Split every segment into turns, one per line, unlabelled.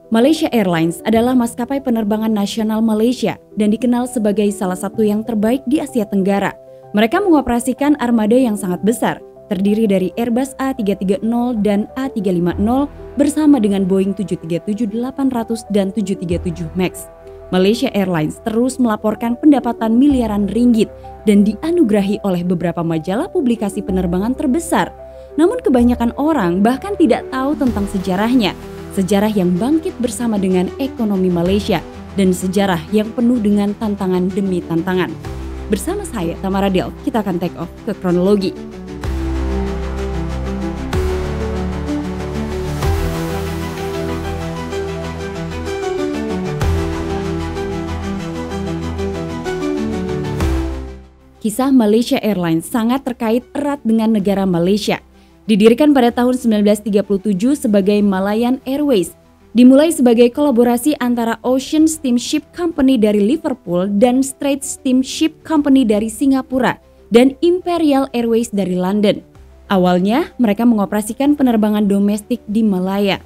Malaysia Airlines adalah maskapai penerbangan nasional Malaysia dan dikenal sebagai salah satu yang terbaik di Asia Tenggara. Mereka mengoperasikan armada yang sangat besar, terdiri dari Airbus A330 dan A350 bersama dengan Boeing 737-800 dan 737 MAX. Malaysia Airlines terus melaporkan pendapatan miliaran ringgit dan dianugerahi oleh beberapa majalah publikasi penerbangan terbesar. Namun kebanyakan orang bahkan tidak tahu tentang sejarahnya. Sejarah yang bangkit bersama dengan ekonomi Malaysia dan sejarah yang penuh dengan tantangan demi tantangan. Bersama saya, Tamara Del, kita akan take off ke kronologi. Kisah Malaysia Airlines sangat terkait erat dengan negara Malaysia. Didirikan pada tahun 1937 sebagai Malayan Airways, dimulai sebagai kolaborasi antara Ocean Steamship Company dari Liverpool dan Straits Steamship Company dari Singapura dan Imperial Airways dari London. Awalnya, mereka mengoperasikan penerbangan domestik di Malaya.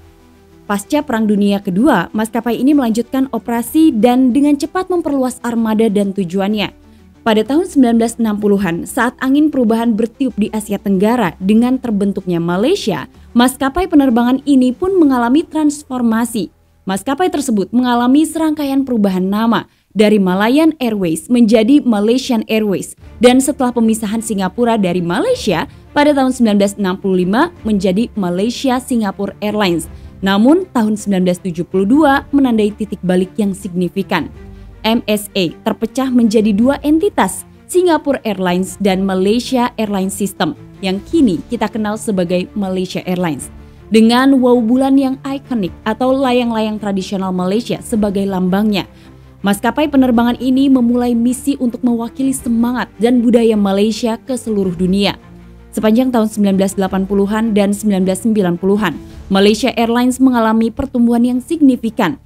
Pasca Perang Dunia Kedua, maskapai ini melanjutkan operasi dan dengan cepat memperluas armada dan tujuannya. Pada tahun 1960-an, saat angin perubahan bertiup di Asia Tenggara dengan terbentuknya Malaysia, maskapai penerbangan ini pun mengalami transformasi. Maskapai tersebut mengalami serangkaian perubahan nama dari Malayan Airways menjadi Malaysian Airways dan setelah pemisahan Singapura dari Malaysia pada tahun 1965 menjadi Malaysia Singapore Airlines. Namun tahun 1972 menandai titik balik yang signifikan. MSA terpecah menjadi dua entitas, Singapore Airlines dan Malaysia Airlines System, yang kini kita kenal sebagai Malaysia Airlines. Dengan wow bulan yang ikonik atau layang-layang tradisional Malaysia sebagai lambangnya, maskapai penerbangan ini memulai misi untuk mewakili semangat dan budaya Malaysia ke seluruh dunia. Sepanjang tahun 1980-an dan 1990-an, Malaysia Airlines mengalami pertumbuhan yang signifikan.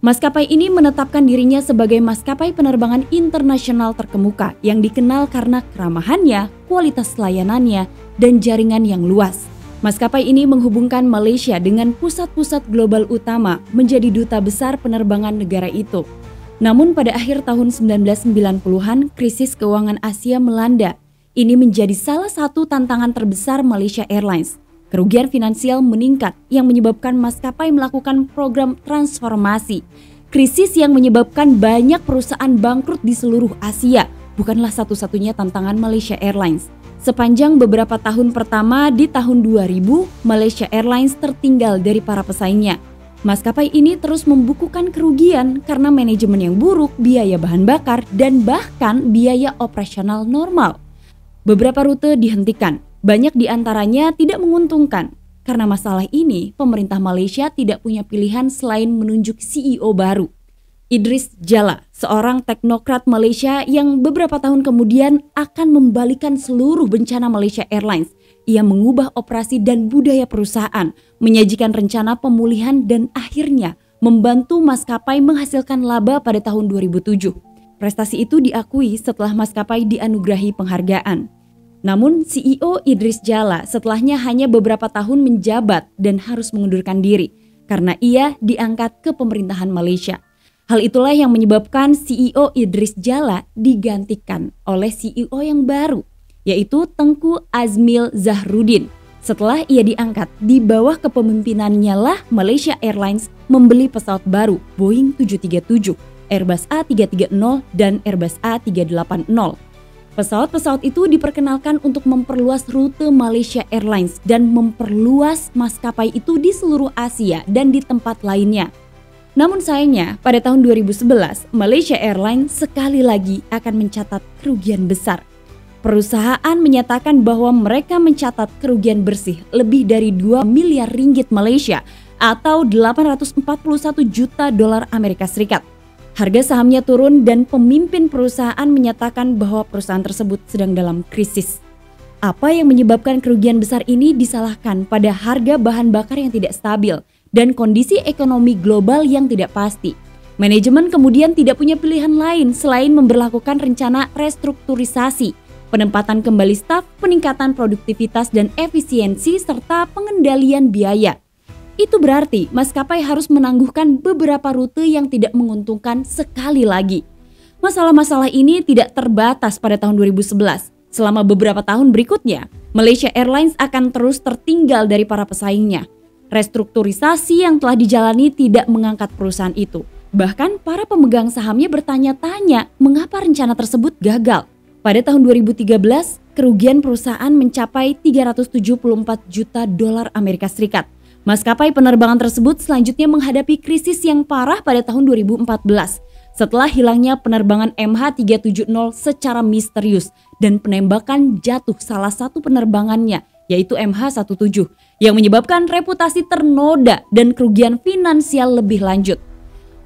Maskapai ini menetapkan dirinya sebagai maskapai penerbangan internasional terkemuka yang dikenal karena keramahannya, kualitas layanannya, dan jaringan yang luas. Maskapai ini menghubungkan Malaysia dengan pusat-pusat global utama menjadi duta besar penerbangan negara itu. Namun pada akhir tahun 1990-an, krisis keuangan Asia melanda. Ini menjadi salah satu tantangan terbesar Malaysia Airlines. Kerugian finansial meningkat yang menyebabkan maskapai melakukan program transformasi. Krisis yang menyebabkan banyak perusahaan bangkrut di seluruh Asia bukanlah satu-satunya tantangan Malaysia Airlines. Sepanjang beberapa tahun pertama di tahun 2000, Malaysia Airlines tertinggal dari para pesaingnya. Maskapai ini terus membukukan kerugian karena manajemen yang buruk, biaya bahan bakar, dan bahkan biaya operasional normal. Beberapa rute dihentikan. Banyak di antaranya tidak menguntungkan. Karena masalah ini, pemerintah Malaysia tidak punya pilihan selain menunjuk CEO baru. Idris Jalla, seorang teknokrat Malaysia yang beberapa tahun kemudian akan membalikan seluruh bencana Malaysia Airlines. Ia mengubah operasi dan budaya perusahaan, menyajikan rencana pemulihan dan akhirnya membantu maskapai menghasilkan laba pada tahun 2007. Prestasi itu diakui setelah maskapai dianugerahi penghargaan. Namun CEO Idris Jalla setelahnya hanya beberapa tahun menjabat dan harus mengundurkan diri karena ia diangkat ke pemerintahan Malaysia. Hal itulah yang menyebabkan CEO Idris Jalla digantikan oleh CEO yang baru, yaitu Tengku Azmil Zahruddin. Setelah ia diangkat, di bawah kepemimpinannya lah Malaysia Airlines membeli pesawat baru Boeing 737, Airbus A330 dan Airbus A380. Pesawat-pesawat itu diperkenalkan untuk memperluas rute Malaysia Airlines dan memperluas maskapai itu di seluruh Asia dan di tempat lainnya. Namun sayangnya, pada tahun 2011, Malaysia Airlines sekali lagi akan mencatat kerugian besar. Perusahaan menyatakan bahwa mereka mencatat kerugian bersih lebih dari 2 miliar ringgit Malaysia atau 841 juta dolar Amerika Serikat. Harga sahamnya turun dan pemimpin perusahaan menyatakan bahwa perusahaan tersebut sedang dalam krisis. Apa yang menyebabkan kerugian besar ini disalahkan pada harga bahan bakar yang tidak stabil dan kondisi ekonomi global yang tidak pasti. Manajemen kemudian tidak punya pilihan lain selain memberlakukan rencana restrukturisasi, penempatan kembali staf, peningkatan produktivitas dan efisiensi serta pengendalian biaya. Itu berarti maskapai harus menangguhkan beberapa rute yang tidak menguntungkan sekali lagi. Masalah-masalah ini tidak terbatas pada tahun 2011. Selama beberapa tahun berikutnya, Malaysia Airlines akan terus tertinggal dari para pesaingnya. Restrukturisasi yang telah dijalani tidak mengangkat perusahaan itu. Bahkan para pemegang sahamnya bertanya-tanya mengapa rencana tersebut gagal. Pada tahun 2013, kerugian perusahaan mencapai 374 juta dolar Amerika Serikat. Maskapai penerbangan tersebut selanjutnya menghadapi krisis yang parah pada tahun 2014 setelah hilangnya penerbangan MH370 secara misterius dan penembakan jatuh salah satu penerbangannya, yaitu MH17, yang menyebabkan reputasi ternoda dan kerugian finansial lebih lanjut.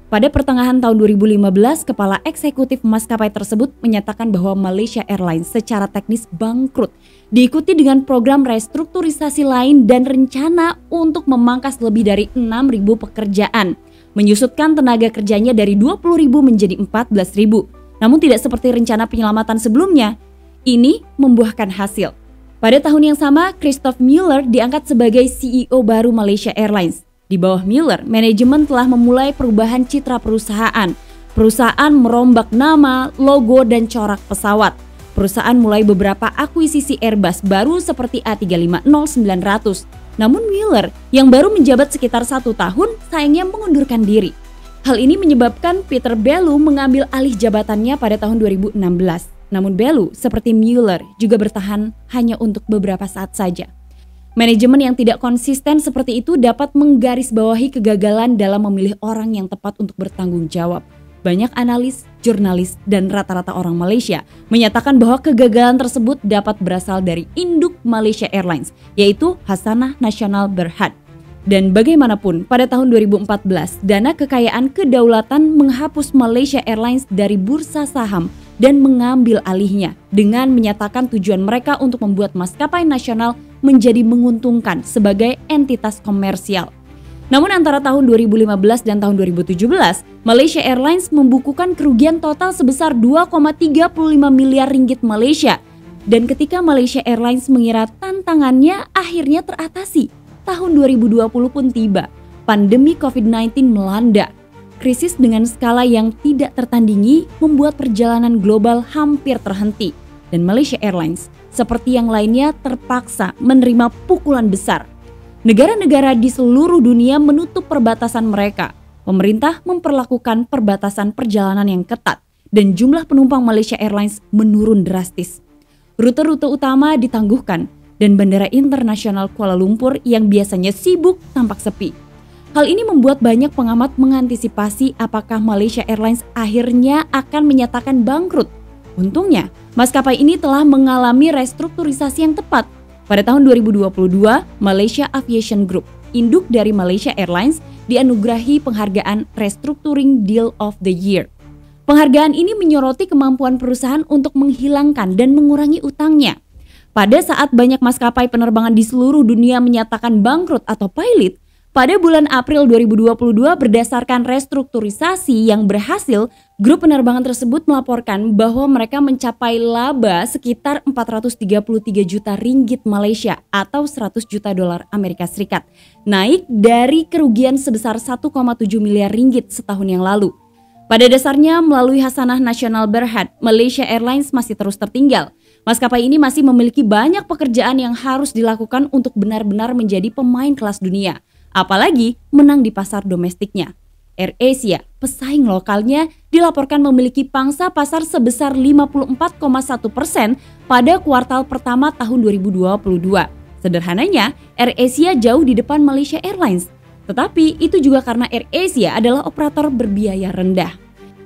Pada pertengahan tahun 2015, kepala eksekutif maskapai tersebut menyatakan bahwa Malaysia Airlines secara teknis bangkrut, diikuti dengan program restrukturisasi lain dan rencana untuk memangkas lebih dari 6.000 pekerjaan, menyusutkan tenaga kerjanya dari 20.000 menjadi 14.000. Namun tidak seperti rencana penyelamatan sebelumnya, ini membuahkan hasil. Pada tahun yang sama, Christoph Mueller diangkat sebagai CEO baru Malaysia Airlines. Di bawah Mueller, manajemen telah memulai perubahan citra perusahaan. Perusahaan merombak nama, logo, dan corak pesawat. Perusahaan mulai beberapa akuisisi Airbus baru seperti A350-900. Namun Mueller, yang baru menjabat sekitar 1 tahun, sayangnya mengundurkan diri. Hal ini menyebabkan Peter Bellew mengambil alih jabatannya pada tahun 2016. Namun Bellew, seperti Mueller, juga bertahan hanya untuk beberapa saat saja. Manajemen yang tidak konsisten seperti itu dapat menggarisbawahi kegagalan dalam memilih orang yang tepat untuk bertanggung jawab. Banyak analis, jurnalis, dan rata-rata orang Malaysia menyatakan bahwa kegagalan tersebut dapat berasal dari induk Malaysia Airlines, yaitu Hasanah Nasional Berhad. Dan bagaimanapun, pada tahun 2014, dana kekayaan kedaulatan menghapus Malaysia Airlines dari bursa saham dan mengambil alihnya dengan menyatakan tujuan mereka untuk membuat maskapai nasional menjadi menguntungkan sebagai entitas komersial. Namun antara tahun 2015 dan tahun 2017, Malaysia Airlines membukukan kerugian total sebesar 2,35 miliar ringgit Malaysia. Dan ketika Malaysia Airlines mengira tantangannya akhirnya teratasi, tahun 2020 pun tiba. Pandemi COVID-19 melanda. Krisis dengan skala yang tidak tertandingi membuat perjalanan global hampir terhenti. Dan Malaysia Airlines, seperti yang lainnya, terpaksa menerima pukulan besar. Negara-negara di seluruh dunia menutup perbatasan mereka. Pemerintah memperlakukan perbatasan perjalanan yang ketat dan jumlah penumpang Malaysia Airlines menurun drastis. Rute-rute utama ditangguhkan dan Bandara Internasional Kuala Lumpur yang biasanya sibuk tampak sepi. Hal ini membuat banyak pengamat mengantisipasi apakah Malaysia Airlines akhirnya akan menyatakan bangkrut. Untungnya, maskapai ini telah mengalami restrukturisasi yang tepat. Pada tahun 2022, Malaysia Aviation Group, induk dari Malaysia Airlines, dianugerahi penghargaan Restructuring Deal of the Year. Penghargaan ini menyoroti kemampuan perusahaan untuk menghilangkan dan mengurangi utangnya. Pada saat banyak maskapai penerbangan di seluruh dunia menyatakan bangkrut atau pailit, pada bulan April 2022 berdasarkan restrukturisasi yang berhasil, grup penerbangan tersebut melaporkan bahwa mereka mencapai laba sekitar 433 juta ringgit Malaysia atau 100 juta dolar Amerika Serikat, naik dari kerugian sebesar 1,7 miliar ringgit setahun yang lalu. Pada dasarnya, melalui Hasanah Nasional Berhad, Malaysia Airlines masih terus tertinggal. Maskapai ini masih memiliki banyak pekerjaan yang harus dilakukan untuk benar-benar menjadi pemain kelas dunia. Apalagi menang di pasar domestiknya. AirAsia, pesaing lokalnya, dilaporkan memiliki pangsa pasar sebesar 54,1% pada kuartal pertama tahun 2022. Sederhananya, AirAsia jauh di depan Malaysia Airlines. Tetapi itu juga karena AirAsia adalah operator berbiaya rendah.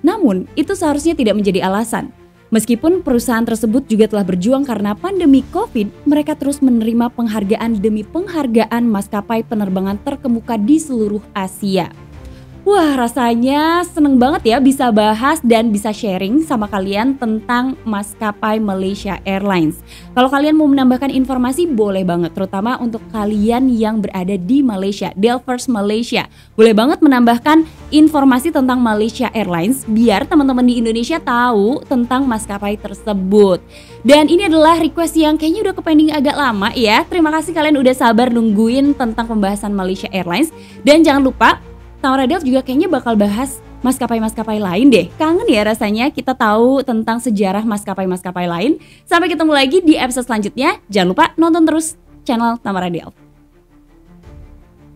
Namun, itu seharusnya tidak menjadi alasan. Meskipun perusahaan tersebut juga telah berjuang karena pandemi COVID, mereka terus menerima penghargaan demi penghargaan maskapai penerbangan terkemuka di seluruh Asia. Wah, rasanya seneng banget ya bisa bahas dan bisa sharing sama kalian tentang maskapai Malaysia Airlines. Kalau kalian mau menambahkan informasi boleh banget, terutama untuk kalian yang berada di Malaysia, Delfers Malaysia. Boleh banget menambahkan informasi tentang Malaysia Airlines biar teman-teman di Indonesia tahu tentang maskapai tersebut. Dan ini adalah request yang kayaknya udah kepending agak lama ya. Terima kasih kalian udah sabar nungguin tentang pembahasan Malaysia Airlines. Dan jangan lupa, Tamara Delf juga kayaknya bakal bahas maskapai-maskapai lain deh. Kangen ya rasanya kita tahu tentang sejarah maskapai-maskapai lain. Sampai ketemu lagi di episode selanjutnya. Jangan lupa nonton terus channel Tamara Delf.